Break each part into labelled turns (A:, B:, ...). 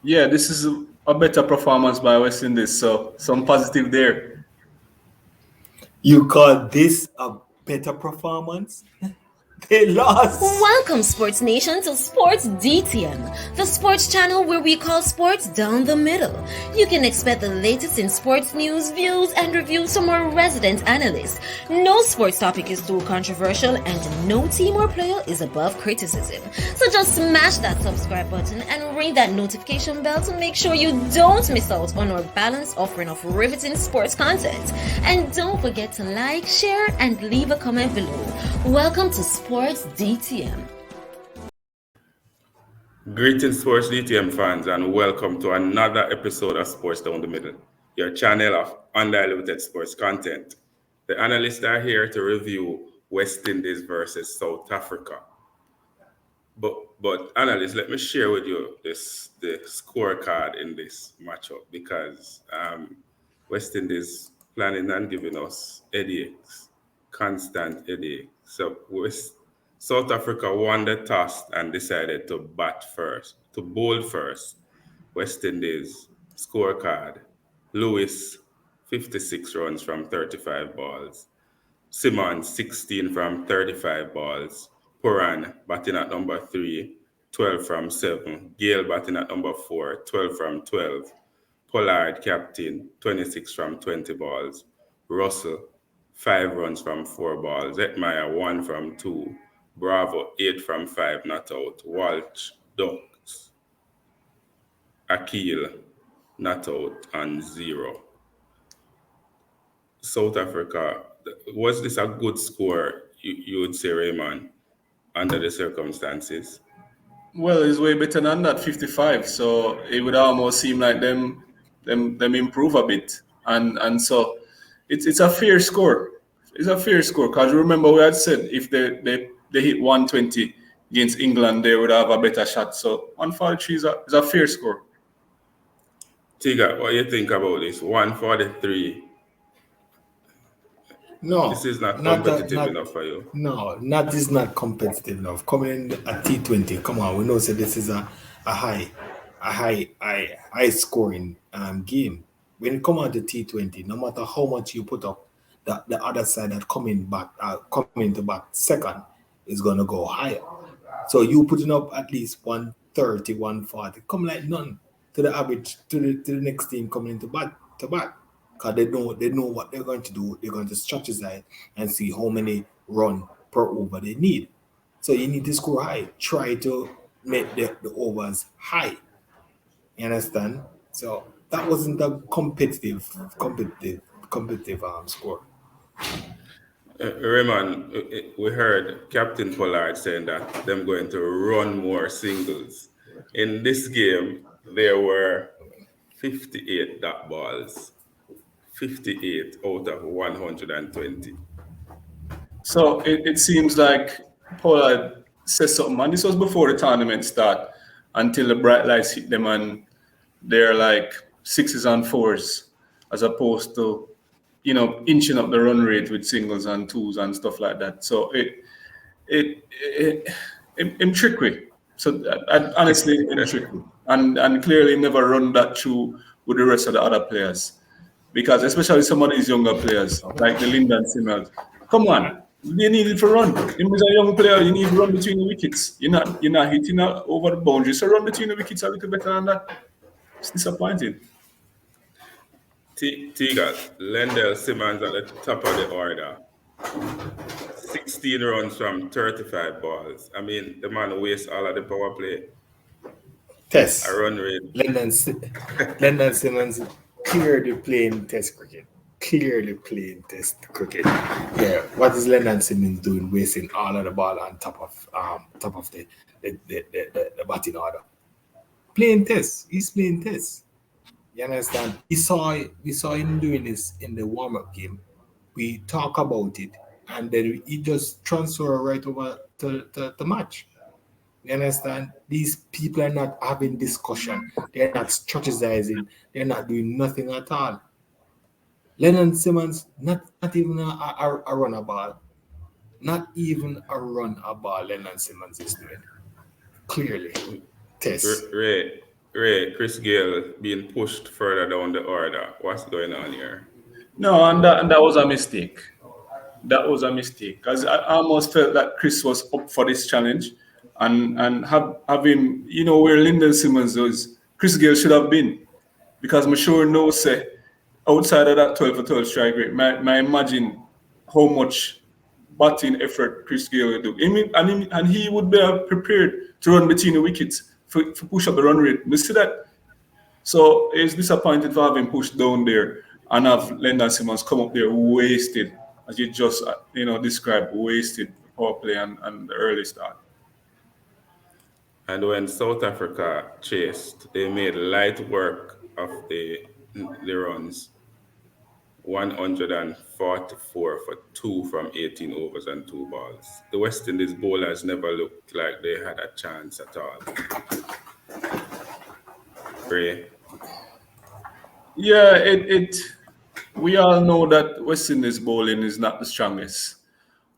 A: Yeah, this is a better performance by West Indies, so some positive there.
B: You call this a better performance? They lost.
C: Welcome, Sports Nation, to Sports DTM, the sports channel where we call sports down the middle. You can expect the latest in sports news, views, and reviews from our resident analysts. No sports topic is too controversial, and no team or player is above criticism. So just smash that subscribe button and ring that notification bell to make sure you don't miss out on our balanced offering of riveting sports content. And don't forget to like, share, and leave a comment below. Welcome to Sports DTM.
D: Greetings, Sports DTM fans, and welcome to another episode of Sports Down the Middle, your channel of undiluted sports content. The analysts are here to review West Indies versus South Africa. But analysts, let me share with you the scorecard in this matchup because West Indies planning on giving us headaches, constant headaches. So South Africa won the toss and decided to bowl first. West Indies scorecard: Lewis 56 runs from 35 balls, Simmons 16 from 35 balls, Puran batting at number 3, 12 from 7, Gayle batting at number 4, 12 from 12, Pollard captain 26 from 20 balls, Russell 5 runs from 4 balls, Hetmeyer 1 from 2, Bravo 8 from 5 not out, Walsh dunks, Akil not out and 0. South Africa, was this a good score, you would say, Raymond, under the circumstances?
A: Well, it's way better than that 55, so it would almost seem like them improve a bit, and so it's a fair score. It's a fair score because remember we had said if they hit 120 against England, they would have a better shot. So 143 is a fair score.
D: Tiga, what do you think about this? 143. This
B: No,
D: is not
B: not that.
D: competitive
B: Not
D: enough for you.
B: no, not this. Is not competitive enough. Coming in at T20. Come on, we know. So this is a high scoring game. When it come out to T20, no matter how much you put up, the other side that coming to bat second is gonna go higher. So you putting up at least 130, 140, come like none to the average to the next team coming into bat. Because they know what they're going to do. They're going to strategize and see how many run per over they need. So you need to score high. Try to make the overs high. You understand? So that wasn't a competitive score.
D: Raymond, we heard Captain Pollard saying that them going to run more singles. In this game, there were 58 dot balls, 58 out of 120.
A: So it seems like Pollard says something, and this was before the tournament start, until the bright lights hit them and they're like sixes and fours, as opposed to inching up the run rate with singles and twos and stuff like that. So it trickery. So honestly, it trickery, and clearly never run that through with the rest of the other players, because especially some of these younger players like the Lyndon Simmons. Come on, you need it to run. Him as a young player, you need to run between the wickets. You're not hitting over the boundary, so run between the wickets a little better than that. It's disappointing.
D: Tiga, Lendell Simmons at the top of the order. 16 runs from 35 balls. I mean, the man wastes all of the power play.
B: Test.
D: A run rate.
B: Lennon Simmons clearly playing test cricket. Clearly playing test cricket. Yeah. What is Lennon Simmons doing? Wasting all of the ball on top of the batting order. Playing test. He's playing test. You understand? We saw him doing this in the warm-up game. We talk about it, and then he just transfer right over to the match. You understand? These people are not having discussion. They're not strategizing. They're not doing nothing at all. Lennon Simmons, not even a run a ball. Not even a run a ball Lennon Simmons is doing. Clearly. Test.
D: Ray, Ray, Chris Gayle being pushed further down the order. What's going on here?
A: No, and that was a mistake. That was a mistake because I almost felt that Chris was up for this challenge, and having where Lyndon Simmons was, Chris Gayle should have been, because I'm sure no say outside of that 12 for 12 strike rate, I imagine how much batting effort Chris Gayle will do. And he would be prepared to run between the wickets for push up the run rate. You see that? So it's disappointed for having pushed down there and have Lyndon Simmons come up there wasted, as you just described, wasted power play and the early start.
D: And when South Africa chased, they made light work of the runs. 144 for 2 from 18 overs and 2 balls. The West Indies bowlers never looked like they had a chance at all. Ray?
A: Yeah, we all know that West Indies bowling is not the strongest.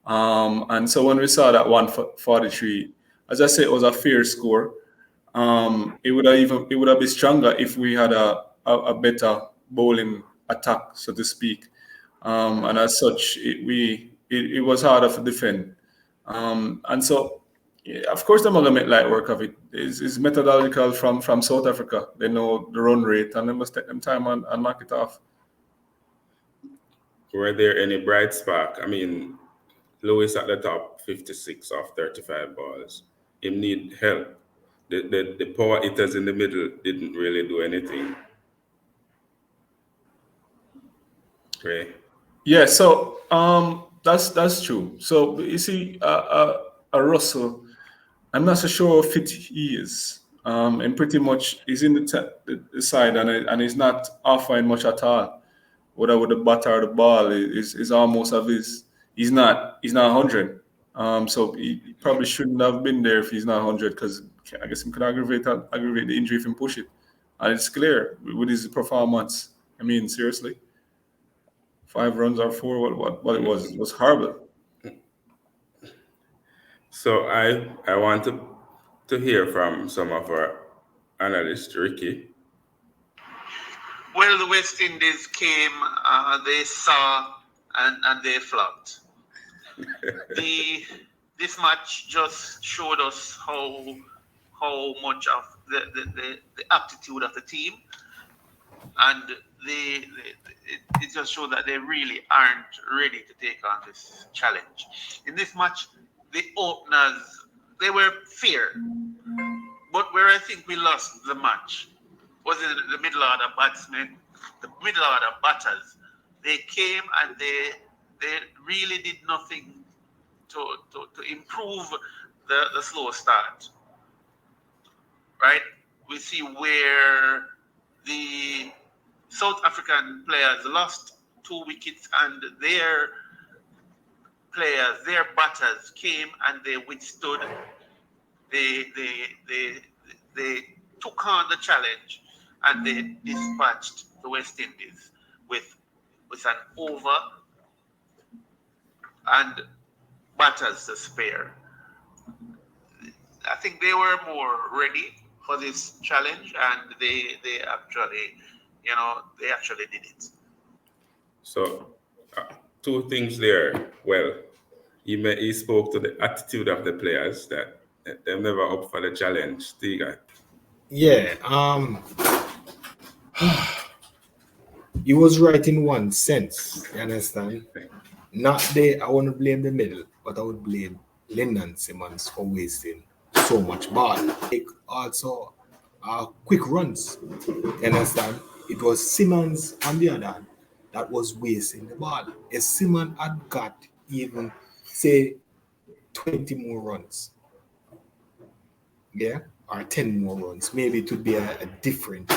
A: And so when we saw that 143, as I said, it was a fair score. It would have been stronger if we had a better bowling attack, so to speak. And as such, it was harder to defend. And so, yeah, of course, they're going to make light work of it. It's methodological from South Africa. They know the run rate, and they must take them time and knock it off.
D: Were there any bright spark? I mean, Lewis at the top, 56 off 35 balls. He need help. The power hitters in the middle didn't really do anything. Ray?
A: Yeah, so that's true. So you see, a Russell, I'm not so sure how fit he is. And pretty much he's in the side and he's not offering much at all. Whether with the bat or the ball is almost of his. He's not 100. So he probably shouldn't have been there if he's not 100, because I guess he could aggravate the injury if he push it. And it's clear with his performance. I mean, seriously, 5 runs or 4, what it was horrible.
D: So I want to hear from some of our analysts, Ricky.
E: Well, the West Indies came, they saw, and they flopped. This match just showed us how much of the aptitude of the team, and it just showed that they really aren't ready to take on this challenge. In this match, the openers, they were fair, but where I think we lost the match was in the middle order batsmen, the middle order batters. They came and they really did nothing to improve the slow start. Right? We see where the South African players lost 2 wickets, and their batters came and they withstood. They took on the challenge, and they dispatched the West Indies with an over and batters to spare. I think they were more ready for this challenge, and they actually did it.
D: So 2 things there. Well, he spoke to the attitude of the players, that they're never up for the challenge. Tiga.
B: Yeah, he was right in one sense, you understand? I wouldn't blame the middle, but I would blame Lyndon Simmons for wasting so much ball. Also, quick runs, you understand? It was Simmons on the other hand that was wasting the ball. If Simmons had got even, say, 20 more runs, yeah, or 10 more runs, maybe it would be a different.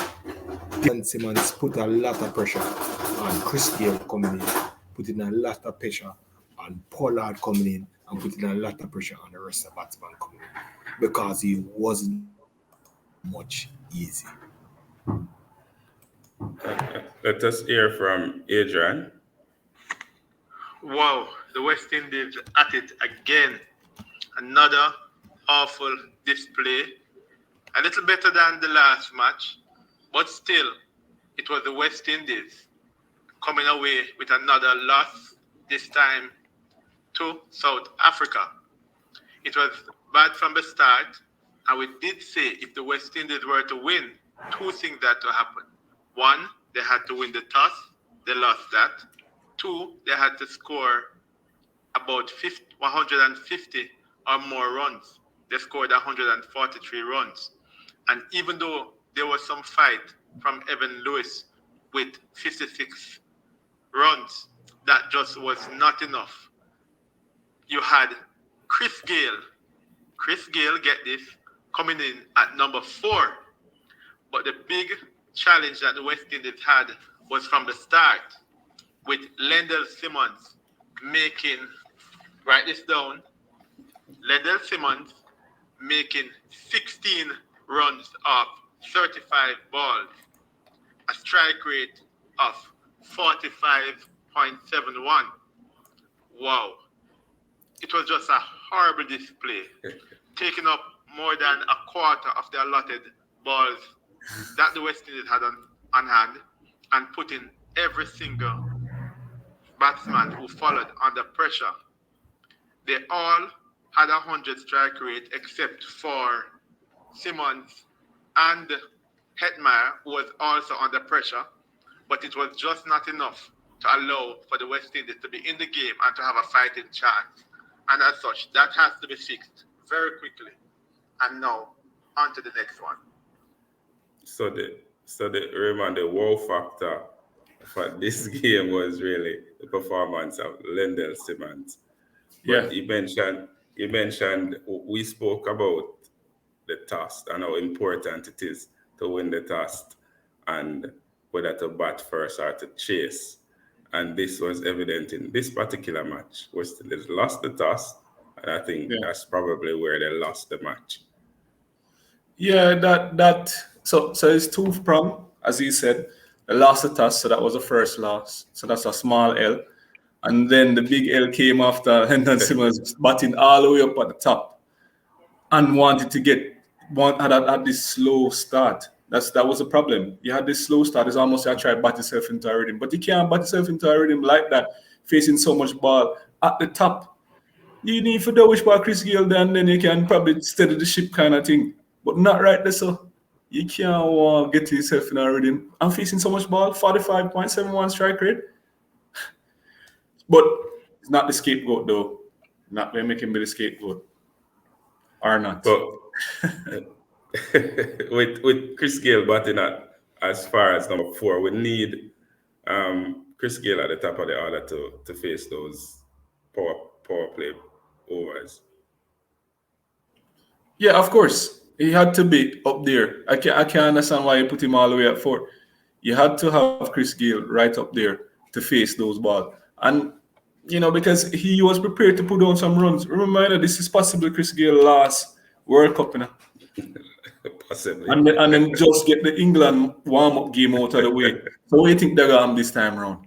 B: Lyndon Simmons put a lot of pressure on Chris Gayle coming in, putting a lot of pressure on Pollard coming in, and putting a lot of pressure on the rest of the batsmen coming in, because he wasn't much easy.
D: Let us hear from Adrian.
F: Wow, the West Indies at it again. Another awful display. a little better than the last match, but still, it was the West Indies coming away with another loss, this time to South Africa. It was bad from the start, and we did say if the West Indies were to win, two things had to happen. One, they had to win the toss, they lost that. Two, they had to score about 150 or more runs. They scored 143 runs. And even though there was some fight from Evan Lewis with 56 runs, that just was not enough. You had Chris Gayle. Chris Gayle, get this, coming in at number 4. But the big challenge that the West Indies had was from the start, with Lendl Simmons making, write this down, Lendl Simmons making 16 runs off 35 balls, a strike rate of 45.71. Wow. It was just a horrible display, taking up more than a quarter of the allotted balls that the West Indies had on hand, and putting every single batsman who followed under pressure. They all had 100 strike rate except for Simmons and Hetmeyer, who was also under pressure, but it was just not enough to allow for the West Indies to be in the game and to have a fighting chance. And as such, that has to be fixed very quickly. And now, on to the next one.
D: So the Raymond, the wow factor for this game was really the performance of Lendl Simmons. But you mentioned we spoke about the toss and how important it is to win the toss and whether to bat first or to chase. And this was evident in this particular match. West Indies lost the toss, and I think that's probably where they lost the match.
A: Yeah, so it's two-pronged, as you said. They lost the toss, so that was the first loss. So that's a small L. And then the big L came after Lendl Simmons batting all the way up at the top and wanted to had this slow start. That was the problem. You had this slow start. It's almost like try to bat yourself into a rhythm. But you can't bat yourself into a rhythm like that, facing so much ball at the top. You need for the wish by Chris Gayle there, and then you can probably steady the ship kind of thing. But not right there, so you can't get yourself in a rhythm. I'm facing so much ball, 45.71 strike rate. But it's not the scapegoat, though. Not going to make him be the scapegoat. Or not.
D: But with Chris Gayle batting at as far as number 4, we need Chris Gayle at the top of the order to face those power play overs.
A: Yeah, of course. He had to be up there. I can't understand why you put him all the way at 4. You had to have Chris Gayle right up there to face those balls. And, because he was prepared to put down some runs. Remember, this is possibly Chris Gayle last World Cup,
D: Possibly.
A: And then just get the England warm-up game out of the way. So what do you think they're going to this time around?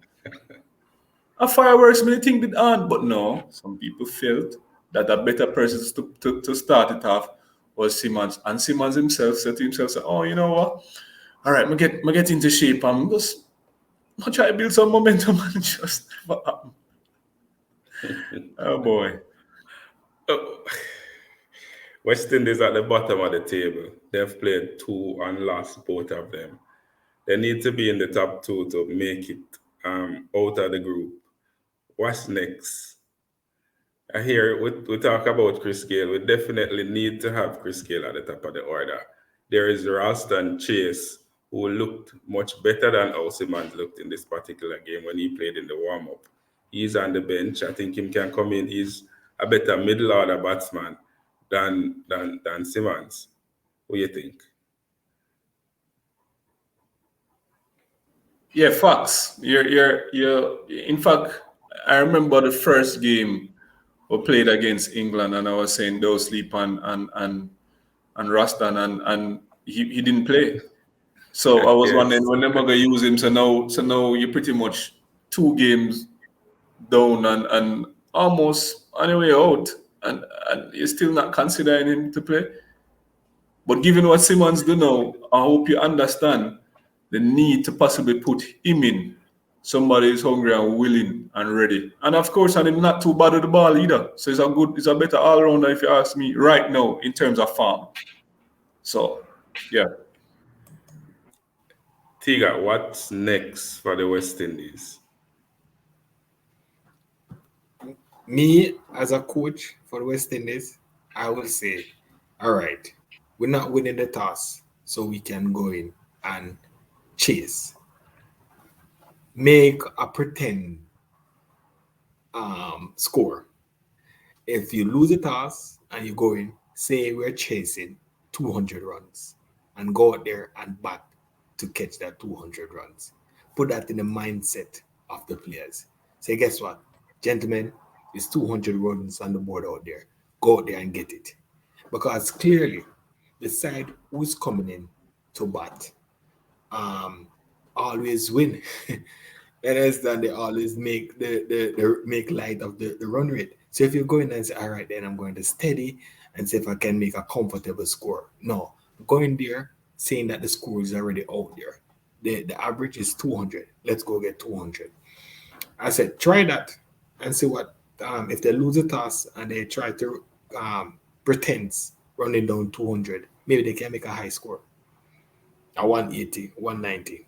A: A fireworks, many things did on. But no, some people felt that a better person to start it off was Simmons. And Simmons himself said to himself, oh, you know what? All right, I get into shape. I'm try to build some momentum and just oh boy.
D: West Indies at the bottom of the table. They've played 2 and lost both of them. They need to be in the top 2 to make it out of the group. What's next? I hear we talk about Chris Gayle. We definitely need to have Chris Gayle at the top of the order. There is Ralston Chase, who looked much better than how Simmons looked in this particular game when he played in the warm-up. He's on the bench. I think him can come in. He's a better middle order batsman than Simmons. What do you think?
A: Yeah, facts. You're in fact, I remember the first game we played against England, and I was saying they'll sleep and Rastan, and he didn't play. So I was wondering when they're gonna use him. So now you're pretty much 2 games down and almost on your way out, and you're still not considering him to play. But given what Simmons do now, I hope you understand the need to possibly put him in. Somebody is hungry and willing and ready. And of course, and him not too bad with the ball either. So it's a better all-rounder if you ask me right now in terms of form. So, yeah.
D: Tiga, what's next for the West Indies?
B: Me, as a coach for the West Indies, I will say, all right, we're not winning the toss, so we can go in and chase. Make a pretend score. If you lose the toss and you go in, say we're chasing 200 runs and go out there and bat to catch that 200 runs. Put that in the mindset of the players. Say, guess what? Gentlemen, it's 200 runs on the board out there. Go out there and get it. Because clearly, the side who's coming in to bat always win. And as then they always make the make light of the run rate. So if you go in and say, all right, then I'm going to steady and see if I can make a comfortable score. No, going there saying that the score is already out there. The average is 200. Let's go get 200. I said, try that and see what if they lose a toss and they try to pretend running down 200, maybe they can make a high score. A 180, 190.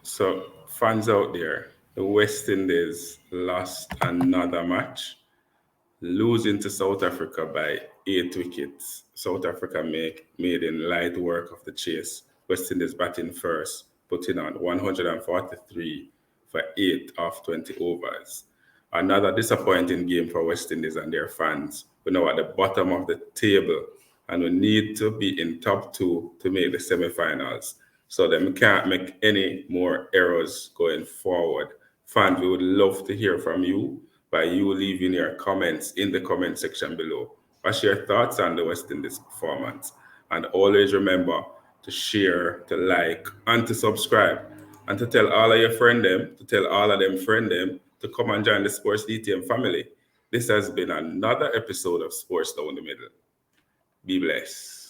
D: So, fans out there, the West Indies lost another match, losing to South Africa by 8 wickets. South Africa made in light work of the chase. West Indies batting first, putting on 143 for 8 off 20 overs. Another disappointing game for West Indies and their fans. We're now at the bottom of the table, and we need to be in top 2 to make the semi-finals. So them can't make any more errors going forward. Fans, we would love to hear from you by you leaving your comments in the comment section below. What's your thoughts on the West Indies performance? And always remember to share, to like, and to subscribe. And to tell all of your friend them, to tell all of them friend them, to come and join the Sports DTM family. This has been another episode of Sports Down the Middle. Be blessed.